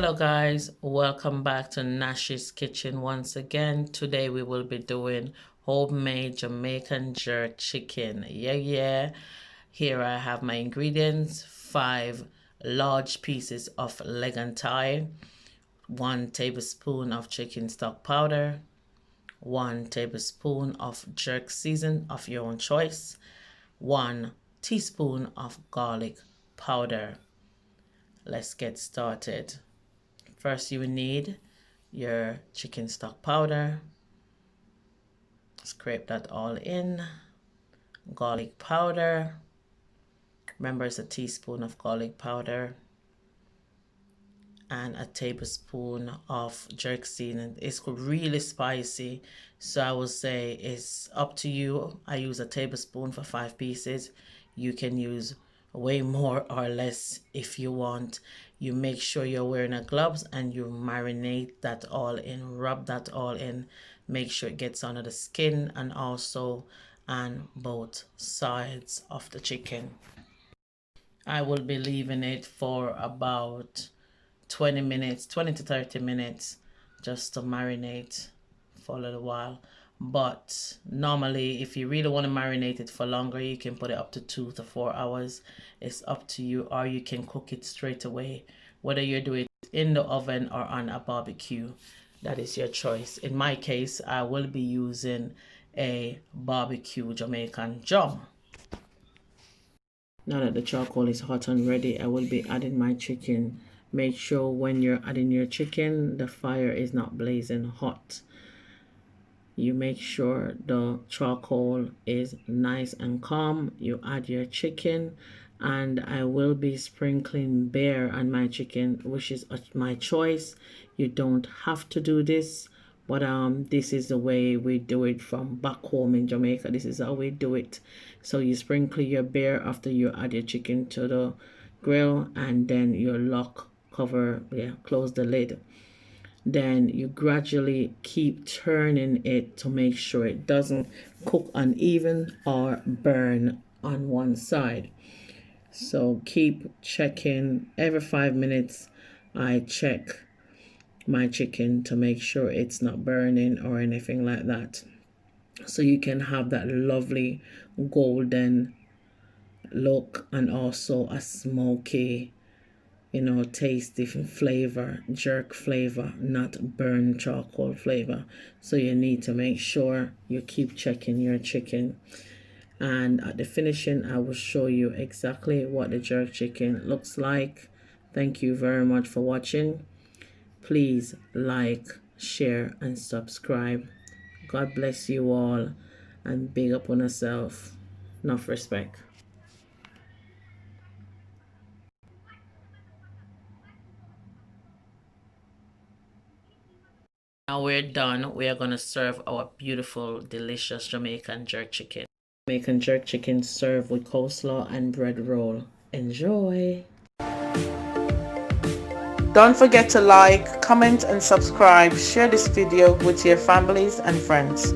Hello guys, welcome back to Nash's Kitchen once again. Today we will be doing homemade Jamaican jerk chicken. Yeah. Here I have my ingredients: 5 large pieces of leg and thigh, 1 tablespoon of chicken stock powder, 1 tablespoon of jerk season of your own choice, 1 teaspoon of garlic powder. Let's get started. First, you will need your chicken stock powder. Scrape that all in. Garlic powder. Remember, it's a teaspoon of garlic powder. And a tablespoon of jerk seasoning. It's really spicy, so I will say it's up to you. I use a tablespoon for 5 pieces. You can use way more or less if you want. You make sure you're wearing a gloves and you marinate that all in, rub that all in, make sure it gets under the skin and also on both sides of the chicken. I will be leaving it for about 20 to 30 minutes just to marinate for a little while. But normally, if you really want to marinate it for longer, you can put it up to 2 to 4 hours. It's up to you, or you can cook it straight away, whether you're doing it in the oven or on a barbecue. That is your choice. In my case, I will be using a barbecue Jamaican drum. Now that the charcoal is hot and ready, I will be adding my chicken. Make sure when you're adding your chicken, the fire is not blazing hot. You make sure the charcoal is nice and calm. You add your chicken, and I will be sprinkling beer on my chicken, which is my choice. You don't have to do this, but this is the way we do it from back home in Jamaica. This is how we do it. So you sprinkle your beer after you add your chicken to the grill, and then you close the lid. Then you gradually keep turning it to make sure it doesn't cook uneven or burn on one side. So keep checking. Every 5 minutes I check my chicken to make sure it's not burning or anything like that, so you can have that lovely golden look and also a smoky, tasty flavor, jerk flavor, not burnt charcoal flavor. So you need to make sure you keep checking your chicken. And at the finishing, I will show you exactly what the jerk chicken looks like. Thank you very much for watching. Please like, share, and subscribe. God bless you all, and big up on yourself. Enough respect. Now we're done. We are going to serve our beautiful, delicious Jamaican jerk chicken. Jamaican jerk chicken served with coleslaw and bread roll. Enjoy! Don't forget to like, comment and subscribe. Share this video with your families and friends.